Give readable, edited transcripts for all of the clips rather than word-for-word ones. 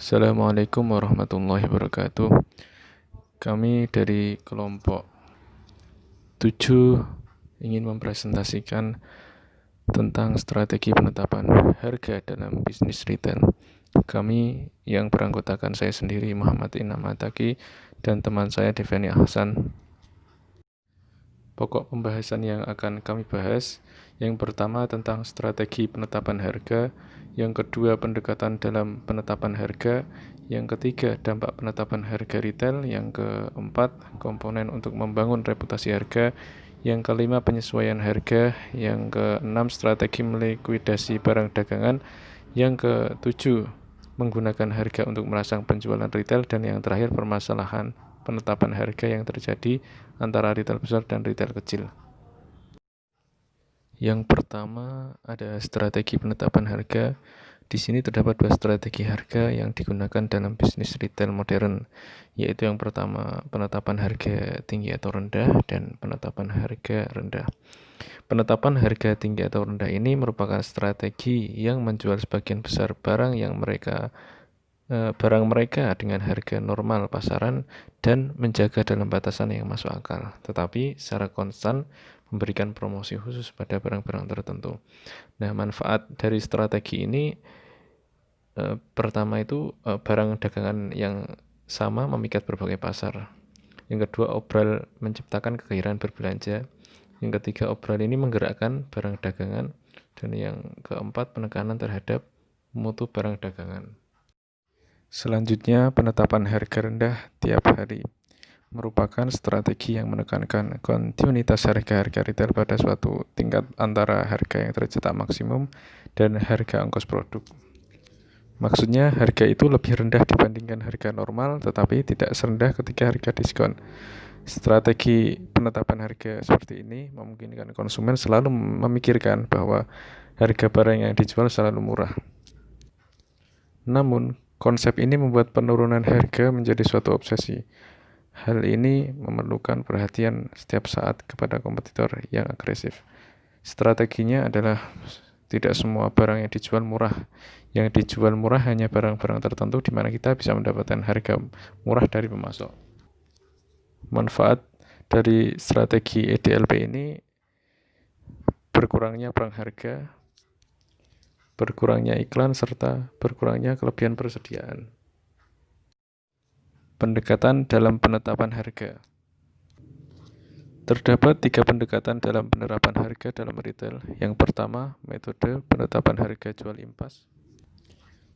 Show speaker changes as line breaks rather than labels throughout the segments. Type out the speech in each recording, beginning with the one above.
Assalamualaikum warahmatullahi wabarakatuh. Kami dari kelompok 7 ingin mempresentasikan tentang strategi penetapan harga dalam bisnis retail. Kami yang beranggotakan saya sendiri Muhammad Inam Ataki dan teman saya Devani Ahsan. Pokok pembahasan yang akan kami bahas, yang pertama tentang strategi penetapan harga, yang kedua pendekatan dalam penetapan harga, yang ketiga dampak penetapan harga retail, yang keempat komponen untuk membangun reputasi harga, yang kelima penyesuaian harga, yang keenam strategi melikuidasi barang dagangan, yang ketujuh menggunakan harga untuk merangsang penjualan retail, dan yang terakhir permasalahan penetapan harga yang terjadi antara retail besar dan retail kecil. Yang pertama ada strategi penetapan harga. Di sini terdapat dua strategi harga yang digunakan dalam bisnis retail modern, yaitu yang pertama penetapan harga tinggi atau rendah dan penetapan harga rendah. Penetapan harga tinggi atau rendah ini merupakan strategi yang menjual sebagian besar barang mereka dengan harga normal pasaran dan menjaga dalam batasan yang masuk akal, tetapi secara konstan memberikan promosi khusus pada barang-barang tertentu. Nah, manfaat dari strategi ini pertama itu barang dagangan yang sama memikat berbagai pasar. Yang kedua, obral menciptakan kegairahan berbelanja. Yang ketiga, obral ini menggerakkan barang dagangan. Dan yang keempat, penekanan terhadap mutu barang dagangan. Selanjutnya, penetapan harga rendah tiap hari merupakan strategi yang menekankan kontinuitas harga-harga retail pada suatu tingkat antara harga yang tercetak maksimum dan harga ongkos produk. Maksudnya, harga itu lebih rendah dibandingkan harga normal, tetapi tidak serendah ketika harga diskon. Strategi penetapan harga seperti ini memungkinkan konsumen selalu memikirkan bahwa harga barang yang dijual selalu murah. Namun, konsep ini membuat penurunan harga menjadi suatu obsesi. Hal ini memerlukan perhatian setiap saat kepada kompetitor yang agresif. Strateginya adalah tidak semua barang yang dijual murah. Yang dijual murah hanya barang-barang tertentu di mana kita bisa mendapatkan harga murah dari pemasok. Manfaat dari strategi EDLP ini berkurangnya perang harga, berkurangnya iklan, serta berkurangnya kelebihan persediaan. Pendekatan dalam penetapan harga. Terdapat 3 pendekatan dalam penerapan harga dalam retail. Yang pertama, metode penetapan harga jual impas,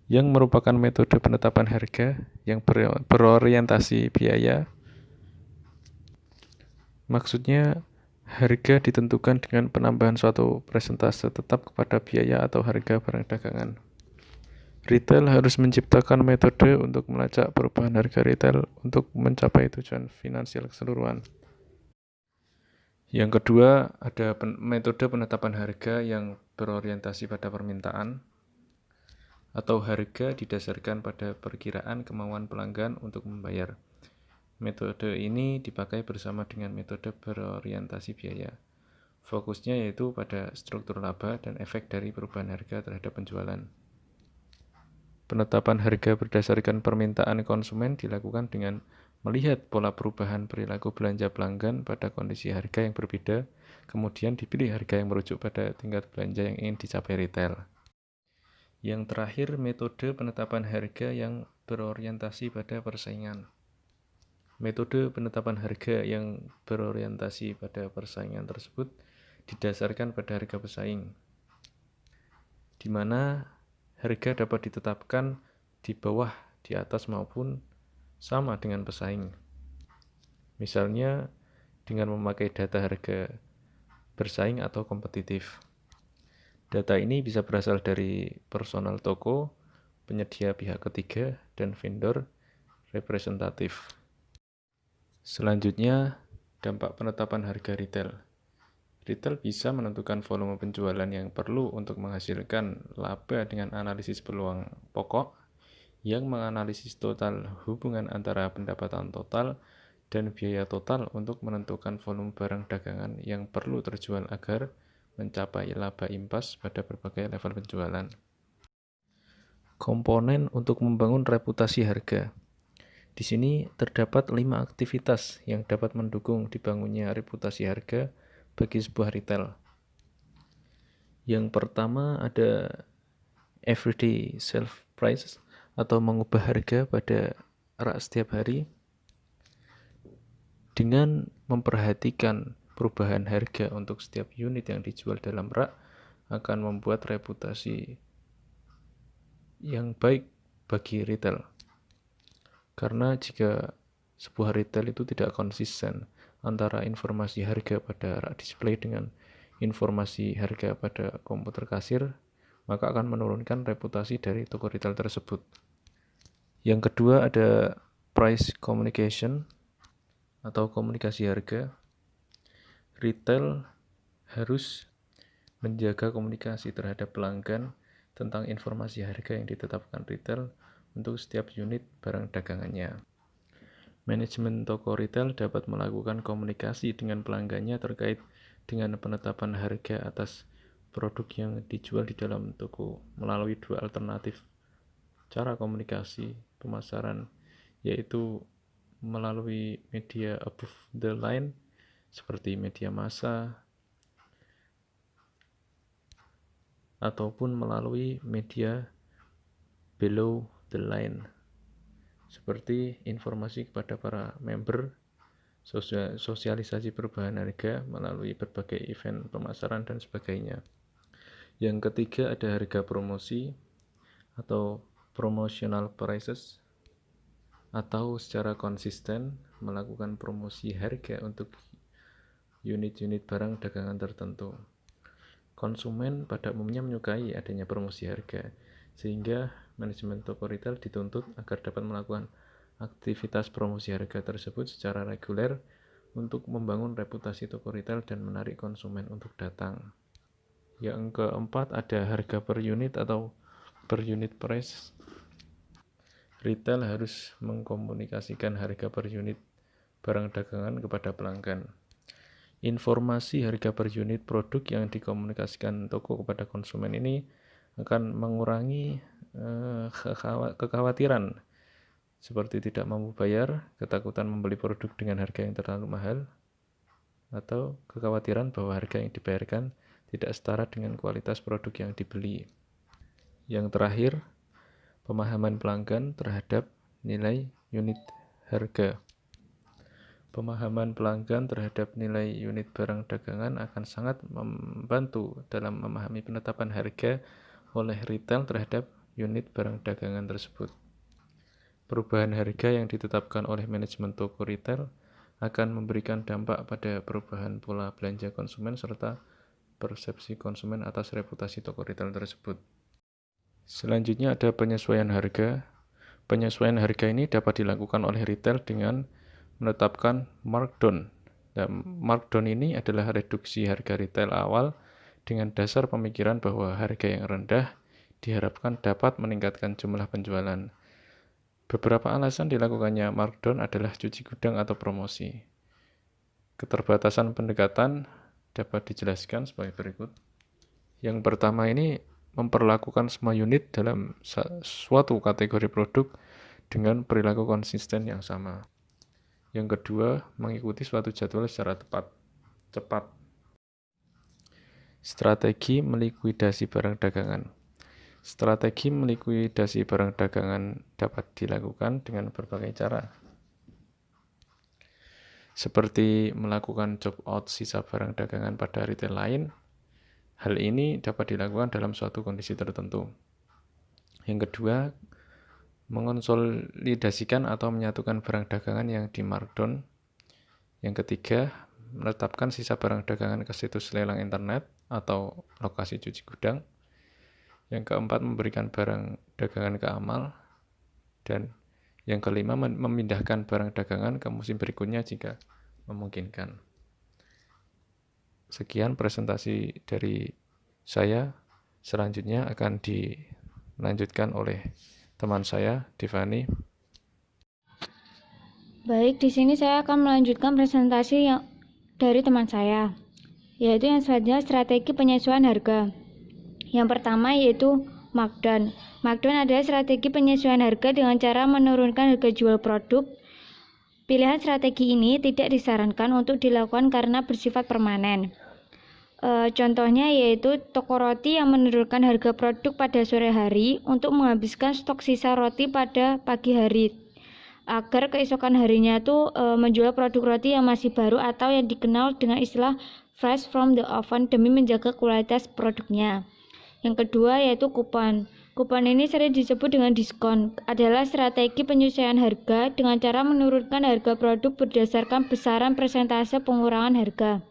yang merupakan metode penetapan harga yang berorientasi biaya. Maksudnya, harga ditentukan dengan penambahan suatu persentase tetap kepada biaya atau harga barang dagangan. Retail harus menciptakan metode untuk melacak perubahan harga retail untuk mencapai tujuan finansial keseluruhan. Yang kedua, ada metode penetapan harga yang berorientasi pada permintaan atau harga didasarkan pada perkiraan kemauan pelanggan untuk membayar. Metode ini dipakai bersama dengan metode berorientasi biaya. Fokusnya yaitu pada struktur laba dan efek dari perubahan harga terhadap penjualan. Penetapan harga berdasarkan permintaan konsumen dilakukan dengan melihat pola perubahan perilaku belanja pelanggan pada kondisi harga yang berbeda, kemudian dipilih harga yang merujuk pada tingkat belanja yang ingin dicapai retail. Yang terakhir, metode penetapan harga yang berorientasi pada persaingan. Metode penetapan harga yang berorientasi pada persaingan tersebut didasarkan pada harga pesaing, di mana harga dapat ditetapkan di bawah, di atas maupun sama dengan pesaing. Misalnya dengan memakai data harga bersaing atau kompetitif. Data ini bisa berasal dari personal toko, penyedia pihak ketiga, dan vendor representatif. Selanjutnya, dampak penetapan harga retail. Retail bisa menentukan volume penjualan yang perlu untuk menghasilkan laba dengan analisis peluang pokok yang menganalisis total hubungan antara pendapatan total dan biaya total untuk menentukan volume barang dagangan yang perlu terjual agar mencapai laba impas pada berbagai level penjualan. Komponen untuk membangun reputasi harga. Di sini terdapat 5 aktivitas yang dapat mendukung dibangunnya reputasi harga bagi sebuah retail. Yang pertama ada everyday sale prices atau mengubah harga pada rak setiap hari dengan memperhatikan perubahan harga untuk setiap unit yang dijual dalam rak akan membuat reputasi yang baik bagi retail. Karena jika sebuah retail itu tidak konsisten antara informasi harga pada rak display dengan informasi harga pada komputer kasir, maka akan menurunkan reputasi dari toko retail tersebut. Yang kedua ada price communication atau komunikasi harga. Retail harus menjaga komunikasi terhadap pelanggan tentang informasi harga yang ditetapkan retail untuk setiap unit barang dagangannya. Manajemen toko retail dapat melakukan komunikasi dengan pelanggannya terkait dengan penetapan harga atas produk yang dijual di dalam toko melalui 2 alternatif cara komunikasi pemasaran, yaitu melalui media above the line seperti media massa ataupun melalui media below the line seperti informasi kepada para member, sosialisasi perubahan harga melalui berbagai event pemasaran dan sebagainya. Yang ketiga ada harga promosi atau promotional prices, atau secara konsisten melakukan promosi harga untuk unit-unit barang dagangan tertentu. Konsumen pada umumnya menyukai adanya promosi harga, sehingga manajemen toko retail dituntut agar dapat melakukan aktivitas promosi harga tersebut secara reguler untuk membangun reputasi toko retail dan menarik konsumen untuk datang. Yang keempat ada harga per unit atau per unit price. Retail harus mengkomunikasikan harga per unit barang dagangan kepada pelanggan. Informasi harga per unit produk yang dikomunikasikan toko kepada konsumen ini akan mengurangi kekhawatiran seperti tidak mampu bayar, ketakutan membeli produk dengan harga yang terlalu mahal, atau kekhawatiran bahwa harga yang dibayarkan tidak setara dengan kualitas produk yang dibeli. Yang terakhir, pemahaman pelanggan terhadap nilai unit harga. Pemahaman pelanggan terhadap nilai unit barang dagangan akan sangat membantu dalam memahami penetapan harga oleh retail terhadap unit barang dagangan tersebut. Perubahan harga yang ditetapkan oleh manajemen toko retail akan memberikan dampak pada perubahan pola belanja konsumen serta persepsi konsumen atas reputasi toko retail tersebut. Selanjutnya ada penyesuaian harga. Penyesuaian harga ini dapat dilakukan oleh retail dengan menetapkan markdown. Dan markdown ini adalah reduksi harga retail awal dengan dasar pemikiran bahwa harga yang rendah diharapkan dapat meningkatkan jumlah penjualan. Beberapa alasan dilakukannya markdown adalah cuci gudang atau promosi. Keterbatasan pendekatan dapat dijelaskan sebagai berikut. Yang pertama ini memperlakukan semua unit dalam suatu kategori produk dengan perilaku konsisten yang sama. Yang kedua, mengikuti suatu jadwal secara cepat. Strategi melikuidasi barang dagangan. Strategi melikuidasi barang dagangan dapat dilakukan dengan berbagai cara. Seperti melakukan job out sisa barang dagangan pada retail lain. Hal ini dapat dilakukan dalam suatu kondisi tertentu. Yang kedua, mengonsolidasikan atau menyatukan barang dagangan yang di markdown. Yang ketiga, menetapkan sisa barang dagangan ke situs lelang internet atau lokasi cuci gudang. Yang keempat, memberikan barang dagangan ke amal. Dan yang kelima, memindahkan barang dagangan ke musim berikutnya jika memungkinkan. Sekian presentasi dari saya. Selanjutnya akan dilanjutkan oleh teman saya, Tiffany.
Baik, di sini saya akan melanjutkan presentasi yang dari teman saya, yaitu yang selanjutnya strategi penyesuaian harga. Yang pertama yaitu markdown. Markdown adalah strategi penyesuaian harga dengan cara menurunkan harga jual produk. Pilihan strategi ini tidak disarankan untuk dilakukan karena bersifat permanen. Contohnya yaitu toko roti yang menurunkan harga produk pada sore hari untuk menghabiskan stok sisa roti pada pagi hari, agar keesokan harinya menjual produk roti yang masih baru atau yang dikenal dengan istilah fresh from the oven demi menjaga kualitas produknya. Yang kedua yaitu kupon. Kupon ini sering disebut dengan diskon, adalah strategi penyesuaian harga dengan cara menurunkan harga produk berdasarkan besaran persentase pengurangan harga.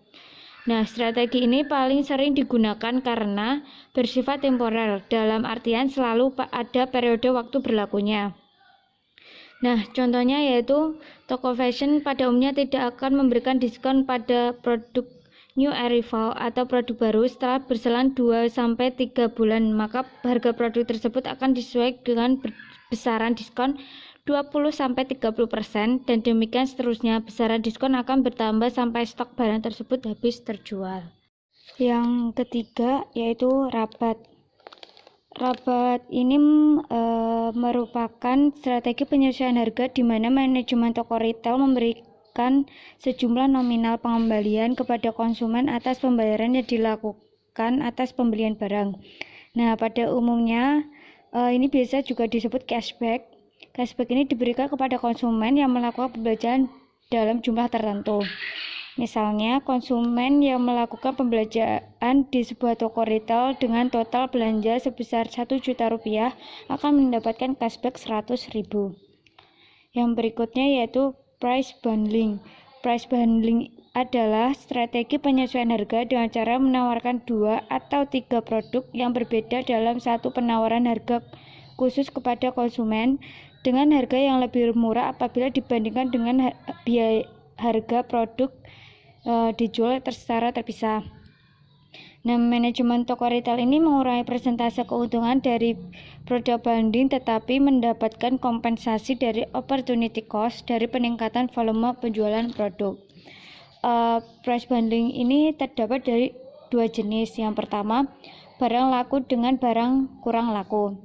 Nah, strategi ini paling sering digunakan karena bersifat temporer, dalam artian selalu ada periode waktu berlakunya. Nah, contohnya yaitu toko fashion pada umumnya tidak akan memberikan diskon pada produk new arrival atau produk baru setelah berselang 2-3 bulan, maka harga produk tersebut akan disesuaikan dengan besaran diskon 20-30% dan demikian seterusnya. Besaran diskon akan bertambah sampai stok barang tersebut habis terjual. Yang ketiga yaitu rabat. Rabat ini merupakan strategi penyesuaian harga di mana manajemen toko retail memberikan sejumlah nominal pengembalian kepada konsumen atas pembayaran yang dilakukan atas pembelian barang. Nah, pada umumnya ini biasa juga disebut cashback. Cashback ini diberikan kepada konsumen yang melakukan pembelanjaan dalam jumlah tertentu. Misalnya, konsumen yang melakukan pembelanjaan di sebuah toko retail dengan total belanja sebesar 1 juta rupiah akan mendapatkan cashback 100.000. Yang berikutnya yaitu price bundling. Price bundling adalah strategi penyesuaian harga dengan cara menawarkan 2 atau 3 produk yang berbeda dalam satu penawaran harga khusus kepada konsumen dengan harga yang lebih murah apabila dibandingkan dengan biaya harga produk dijual secara terpisah. Nah, manajemen toko retail ini mengurangi persentase keuntungan dari produk bundling tetapi mendapatkan kompensasi dari opportunity cost dari peningkatan volume penjualan produk. Price bundling ini terdapat dari 2 jenis. Yang pertama, barang laku dengan barang kurang laku.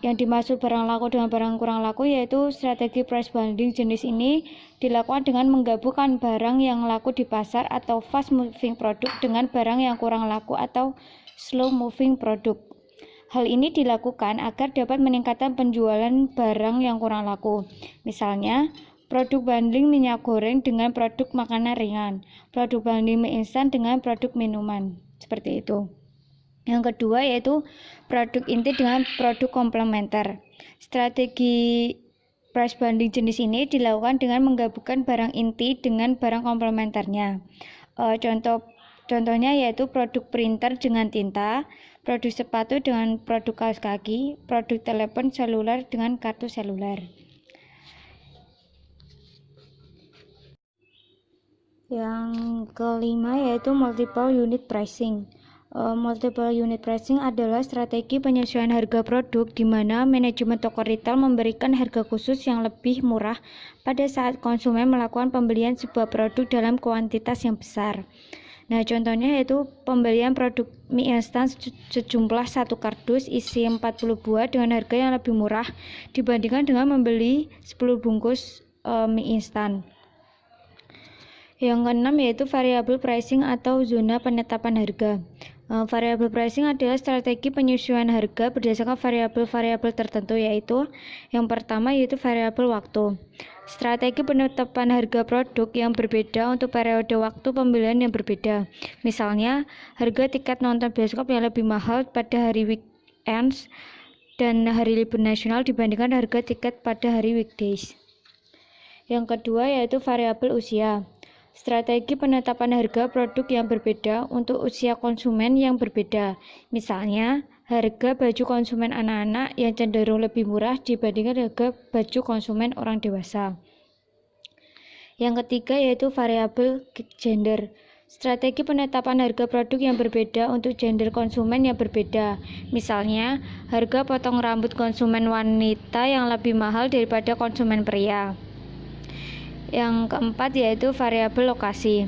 Yang dimaksud barang laku dengan barang kurang laku yaitu strategi price bundling jenis ini dilakukan dengan menggabungkan barang yang laku di pasar atau fast moving product dengan barang yang kurang laku atau slow moving product. Hal ini dilakukan agar dapat meningkatkan penjualan barang yang kurang laku. Misalnya, produk bundling minyak goreng dengan produk makanan ringan, produk bundling mie instan dengan produk minuman, seperti itu. Yang kedua yaitu produk inti dengan produk komplementer. Strategi price bundling jenis ini dilakukan dengan menggabungkan barang inti dengan barang komplementernya. Contohnya yaitu produk printer dengan tinta, produk sepatu dengan produk kaos kaki, produk telepon seluler dengan kartu seluler. Yang kelima yaitu multiple unit pricing. Multiple unit pricing adalah strategi penyesuaian harga produk di mana manajemen toko retail memberikan harga khusus yang lebih murah pada saat konsumen melakukan pembelian sebuah produk dalam kuantitas yang besar. Nah, contohnya yaitu pembelian produk mie instan sejumlah 1 kardus isi 40 buah dengan harga yang lebih murah dibandingkan dengan membeli 10 bungkus mie instan. Yang keenam yaitu variable pricing atau zona penetapan harga. Variable pricing adalah strategi penyesuaian harga berdasarkan variabel-variabel tertentu, yaitu yang pertama yaitu variabel waktu. Strategi penetapan harga produk yang berbeda untuk periode waktu pembelian yang berbeda. Misalnya, harga tiket nonton bioskop yang lebih mahal pada hari weekends dan hari libur nasional dibandingkan harga tiket pada hari weekdays. Yang kedua yaitu variabel usia. Strategi penetapan harga produk yang berbeda untuk usia konsumen yang berbeda. Misalnya, harga baju konsumen anak-anak yang cenderung lebih murah dibandingkan harga baju konsumen orang dewasa. Yang ketiga yaitu variabel gender. Strategi penetapan harga produk yang berbeda untuk gender konsumen yang berbeda. Misalnya, harga potong rambut konsumen wanita yang lebih mahal daripada konsumen pria. Yang keempat yaitu variabel lokasi.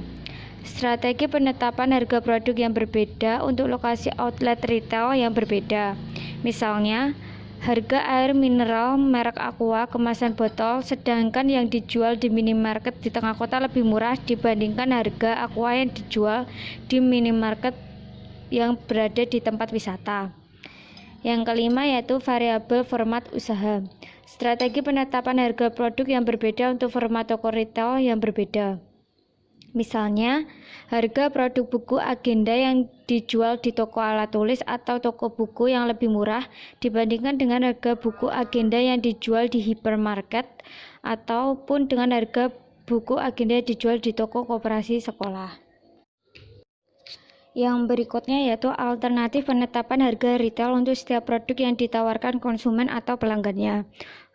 Strategi penetapan harga produk yang berbeda untuk lokasi outlet retail yang berbeda. Misalnya, harga air mineral merek Aqua kemasan botol sedangkan yang dijual di minimarket di tengah kota lebih murah dibandingkan harga Aqua yang dijual di minimarket yang berada di tempat wisata. Yang kelima yaitu variabel format usaha. Strategi penetapan harga produk yang berbeda untuk format toko retail yang berbeda. Misalnya, harga produk buku agenda yang dijual di toko alat tulis atau toko buku yang lebih murah dibandingkan dengan harga buku agenda yang dijual di hipermarket ataupun dengan harga buku agenda yang dijual di toko koperasi sekolah. Yang berikutnya yaitu alternatif penetapan harga retail untuk setiap produk yang ditawarkan konsumen atau pelanggannya.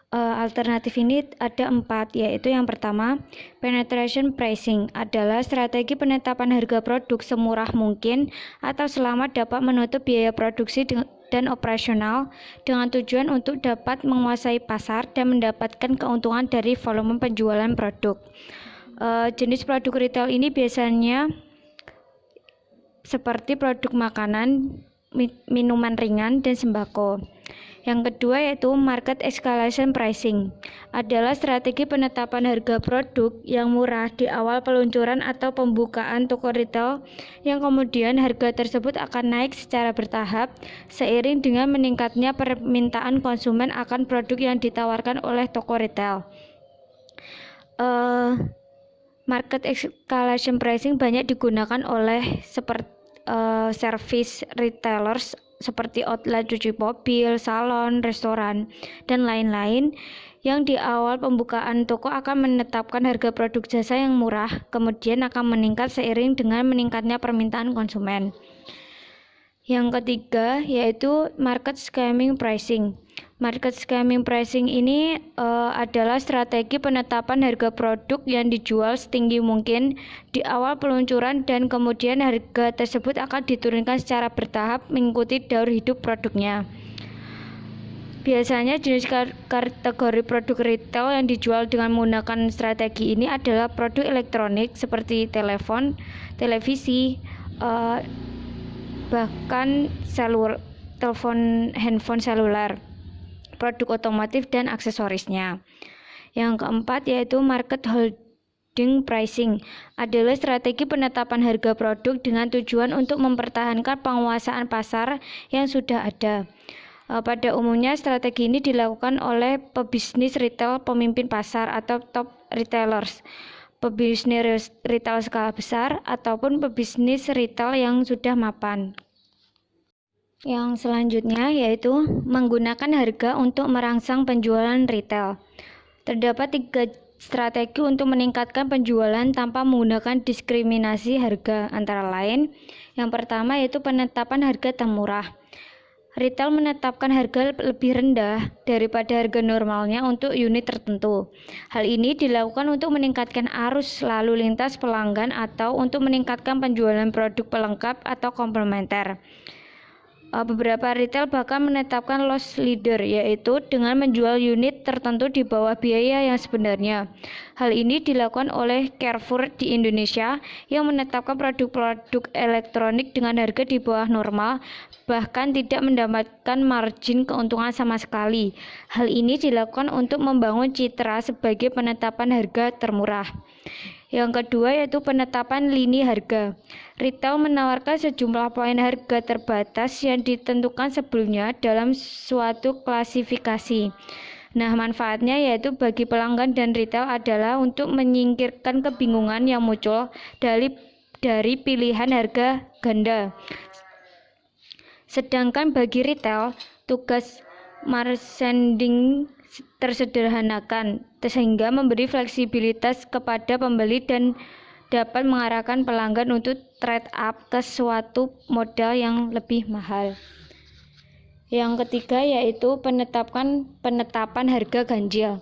Alternatif ini ada 4, yaitu yang pertama, penetration pricing adalah strategi penetapan harga produk semurah mungkin atau selama dapat menutup biaya produksi dan operasional dengan tujuan untuk dapat menguasai pasar dan mendapatkan keuntungan dari volume penjualan produk. Jenis produk retail ini biasanya seperti produk makanan, minuman ringan, dan sembako. Yang kedua yaitu market escalation pricing adalah strategi penetapan harga produk yang murah di awal peluncuran atau pembukaan toko retail yang kemudian harga tersebut akan naik secara bertahap seiring dengan meningkatnya permintaan konsumen akan produk yang ditawarkan oleh toko retail. Market escalation pricing banyak digunakan oleh service retailers seperti outlet cuci mobil, salon, restoran, dan lain-lain yang di awal pembukaan toko akan menetapkan harga produk jasa yang murah, kemudian akan meningkat seiring dengan meningkatnya permintaan konsumen. Yang ketiga yaitu market scamming pricing. Market scamming pricing ini adalah strategi penetapan harga produk yang dijual setinggi mungkin di awal peluncuran dan kemudian harga tersebut akan diturunkan secara bertahap mengikuti daur hidup produknya. Biasanya jenis kategori produk retail yang dijual dengan menggunakan strategi ini adalah produk elektronik seperti telepon, televisi, bahkan handphone seluler, produk otomotif dan aksesorisnya. Yang keempat yaitu market holding pricing adalah strategi penetapan harga produk dengan tujuan untuk mempertahankan penguasaan pasar yang sudah ada. Pada umumnya strategi ini dilakukan oleh pebisnis retail pemimpin pasar atau top retailers, pebisnis retail skala besar ataupun pebisnis retail yang sudah mapan. Yang selanjutnya yaitu menggunakan harga untuk merangsang penjualan retail. Terdapat 3 strategi untuk meningkatkan penjualan tanpa menggunakan diskriminasi harga, antara lain yang pertama yaitu penetapan harga termurah. Retail menetapkan harga lebih rendah daripada harga normalnya untuk unit tertentu. Hal ini dilakukan untuk meningkatkan arus lalu lintas pelanggan atau untuk meningkatkan penjualan produk pelengkap atau komplementer. Beberapa retail bahkan menetapkan loss leader, yaitu dengan menjual unit tertentu di bawah biaya yang sebenarnya. Hal ini dilakukan oleh Carrefour di Indonesia yang menetapkan produk-produk elektronik dengan harga di bawah normal, bahkan tidak mendapatkan margin keuntungan sama sekali. Hal ini dilakukan untuk membangun citra sebagai penetapan harga termurah. Yang kedua yaitu penetapan lini harga. Retail menawarkan sejumlah poin harga terbatas yang ditentukan sebelumnya dalam suatu klasifikasi. Nah, manfaatnya yaitu bagi pelanggan dan retail adalah untuk menyingkirkan kebingungan yang muncul dari pilihan harga ganda. Sedangkan bagi retail, tugas merchandising tersederhanakan sehingga memberi fleksibilitas kepada pembeli dan dapat mengarahkan pelanggan untuk trade up ke suatu model yang lebih mahal. Yang ketiga yaitu penetapan harga ganjil.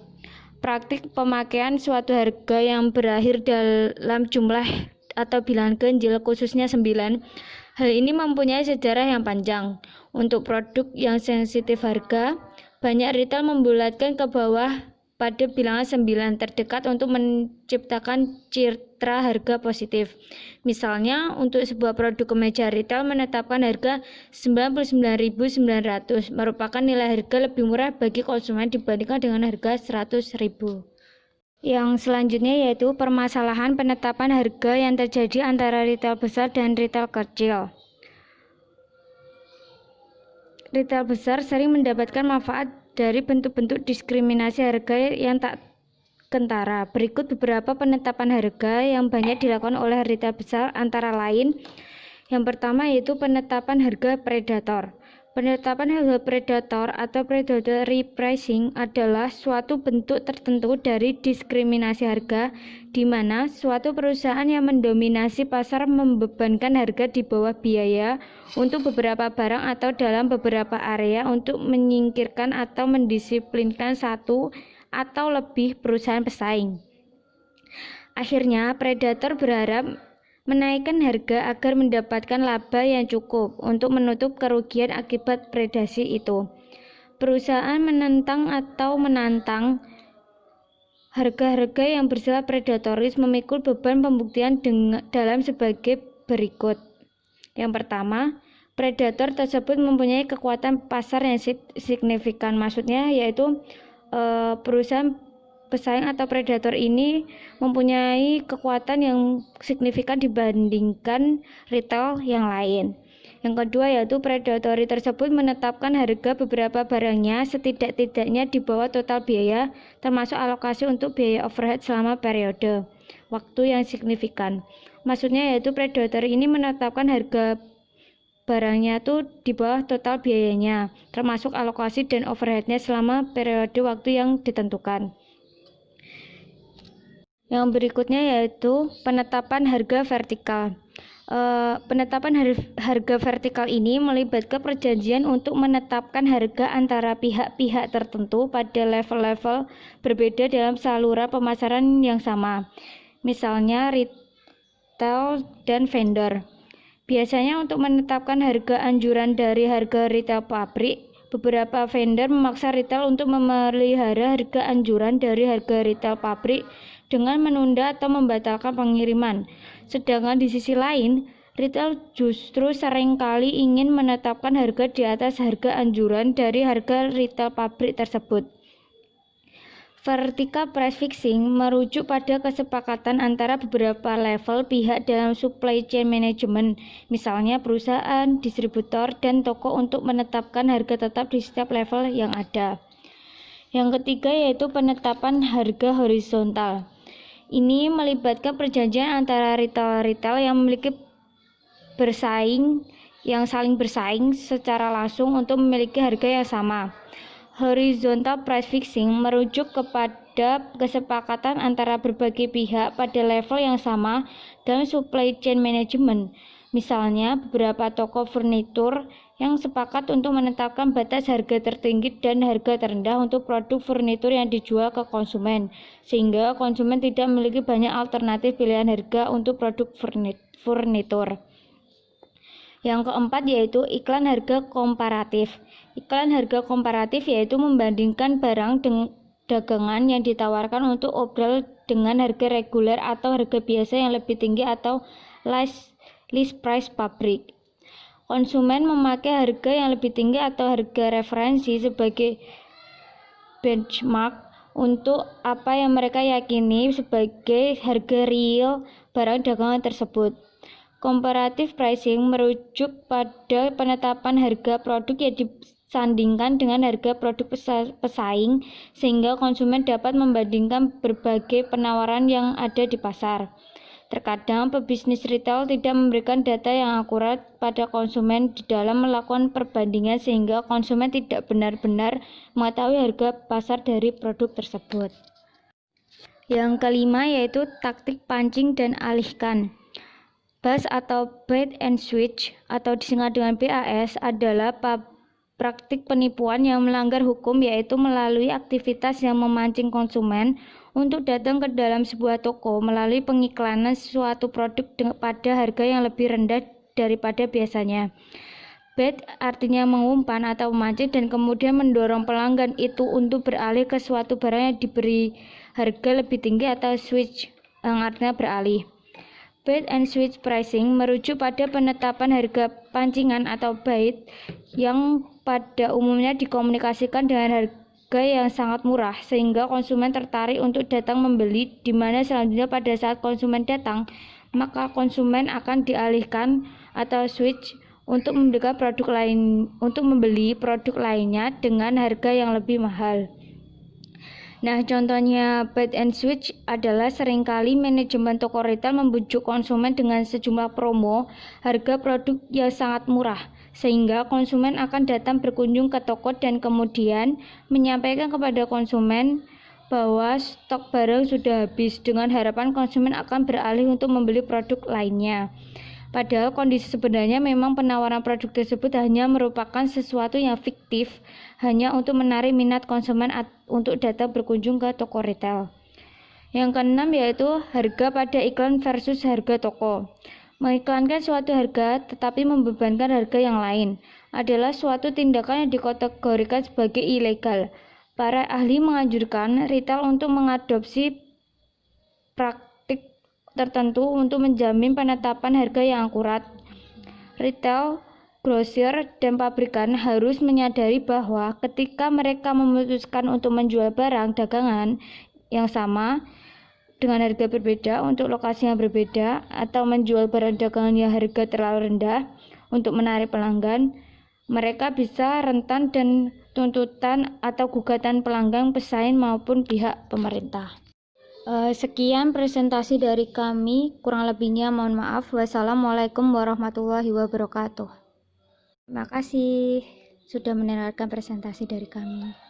Praktik pemakaian suatu harga yang berakhir dalam jumlah atau bilangan ganjil khususnya 9. Hal ini mempunyai sejarah yang panjang. Untuk produk yang sensitif harga, banyak retail membulatkan ke bawah pada bilangan 9 terdekat untuk menciptakan citra harga positif. Misalnya, untuk sebuah produk kemeja retail menetapkan harga 99.900 merupakan nilai harga lebih murah bagi konsumen dibandingkan dengan harga 100.000. Yang selanjutnya yaitu permasalahan penetapan harga yang terjadi antara retail besar dan retail kecil. Retail besar sering mendapatkan manfaat dari bentuk-bentuk diskriminasi harga yang tak kentara. Berikut beberapa penetapan harga yang banyak dilakukan oleh retail besar, antara lain yang pertama yaitu penetapan harga predator. Penetapan harga predator atau predatory pricing adalah suatu bentuk tertentu dari diskriminasi harga di mana suatu perusahaan yang mendominasi pasar membebankan harga di bawah biaya untuk beberapa barang atau dalam beberapa area untuk menyingkirkan atau mendisiplinkan satu atau lebih perusahaan pesaing. Akhirnya, predator berharap menaikkan harga agar mendapatkan laba yang cukup untuk menutup kerugian akibat predasi itu. Perusahaan menentang atau menantang harga-harga yang bersifat predatoris memikul beban pembuktian dalam sebagai berikut. Yang pertama, predator tersebut mempunyai kekuatan pasar yang signifikan. Maksudnya yaitu perusahaan pesaing atau predator ini mempunyai kekuatan yang signifikan dibandingkan retail yang lain. Yang kedua yaitu predatory tersebut menetapkan harga beberapa barangnya setidak-tidaknya di bawah total biaya termasuk alokasi untuk biaya overhead selama periode waktu yang signifikan. Maksudnya yaitu predatory ini menetapkan harga barangnya itu di bawah total biayanya termasuk alokasi dan overheadnya selama periode waktu yang ditentukan. Yang berikutnya yaitu penetapan harga vertikal. Penetapan harga vertikal ini melibatkan perjanjian untuk menetapkan harga antara pihak-pihak tertentu pada level-level berbeda dalam saluran pemasaran yang sama. Misalnya retail dan vendor. Biasanya untuk menetapkan harga anjuran dari harga retail pabrik, beberapa vendor memaksa retail untuk memelihara harga anjuran dari harga retail pabrik dengan menunda atau membatalkan pengiriman. Sedangkan di sisi lain, retail justru seringkali ingin menetapkan harga di atas harga anjuran dari harga retail pabrik tersebut. Vertical price fixing merujuk pada kesepakatan antara beberapa level pihak dalam supply chain management, misalnya perusahaan, distributor, dan toko untuk menetapkan harga tetap di setiap level yang ada. Yang ketiga yaitu penetapan harga horizontal. Ini melibatkan perjanjian antara retail yang memiliki saling bersaing secara langsung untuk memiliki harga yang sama. Horizontal price fixing merujuk kepada kesepakatan antara berbagai pihak pada level yang sama dalam supply chain management. Misalnya, beberapa toko furnitur yang sepakat untuk menetapkan batas harga tertinggi dan harga terendah untuk produk furnitur yang dijual ke konsumen, sehingga konsumen tidak memiliki banyak alternatif pilihan harga untuk produk furnitur. Yang keempat yaitu iklan harga komparatif. Iklan harga komparatif yaitu membandingkan barang dagangan yang ditawarkan untuk obral dengan harga reguler atau harga biasa yang lebih tinggi atau list price pabrik. Konsumen memakai harga yang lebih tinggi atau harga referensi sebagai benchmark untuk apa yang mereka yakini sebagai harga real barang dagangan tersebut. Comparative pricing merujuk pada penetapan harga produk yang disandingkan dengan harga produk pesaing sehingga konsumen dapat membandingkan berbagai penawaran yang ada di pasar. Terkadang pebisnis retail tidak memberikan data yang akurat pada konsumen di dalam melakukan perbandingan sehingga konsumen tidak benar-benar mengetahui harga pasar dari produk tersebut. Yang kelima yaitu taktik pancing dan alihkan. BAS atau bait and switch atau disingkat dengan BAS adalah praktik penipuan yang melanggar hukum, yaitu melalui aktivitas yang memancing konsumen untuk datang ke dalam sebuah toko melalui pengiklanan suatu produk pada harga yang lebih rendah daripada biasanya. Bait artinya mengumpan atau memancing dan kemudian mendorong pelanggan itu untuk beralih ke suatu barang yang diberi harga lebih tinggi, atau switch yang artinya beralih. Bait and switch pricing merujuk pada penetapan harga pancingan atau bait yang pada umumnya dikomunikasikan dengan harga yang sangat murah sehingga konsumen tertarik untuk datang membeli, di mana selanjutnya pada saat konsumen datang, maka konsumen akan dialihkan atau switch untuk membeli produk lainnya dengan harga yang lebih mahal. Nah, contohnya bait and switch adalah seringkali manajemen toko retail membujuk konsumen dengan sejumlah promo harga produk yang sangat murah, sehingga konsumen akan datang berkunjung ke toko dan kemudian menyampaikan kepada konsumen bahwa stok barang sudah habis, dengan harapan konsumen akan beralih untuk membeli produk lainnya. Padahal kondisi sebenarnya memang penawaran produk tersebut hanya merupakan sesuatu yang fiktif, hanya untuk menarik minat konsumen untuk datang berkunjung ke toko retail. Yang keenam yaitu harga pada iklan versus harga toko. Mengiklankan suatu harga tetapi membebankan harga yang lain adalah suatu tindakan yang dikategorikan sebagai ilegal. Para ahli menganjurkan retail untuk mengadopsi praktik tertentu untuk menjamin penetapan harga yang akurat. Retail, grosir, dan pabrikan harus menyadari bahwa ketika mereka memutuskan untuk menjual barang dagangan yang sama dengan harga berbeda untuk lokasi yang berbeda, atau menjual barang dagangan yang harga terlalu rendah untuk menarik pelanggan, mereka bisa rentan dan tuntutan atau gugatan pelanggan, pesaing maupun pihak pemerintah. Sekian presentasi dari kami, kurang lebihnya mohon maaf. Wassalamualaikum warahmatullahi wabarakatuh. Terima kasih sudah mendengarkan presentasi dari kami.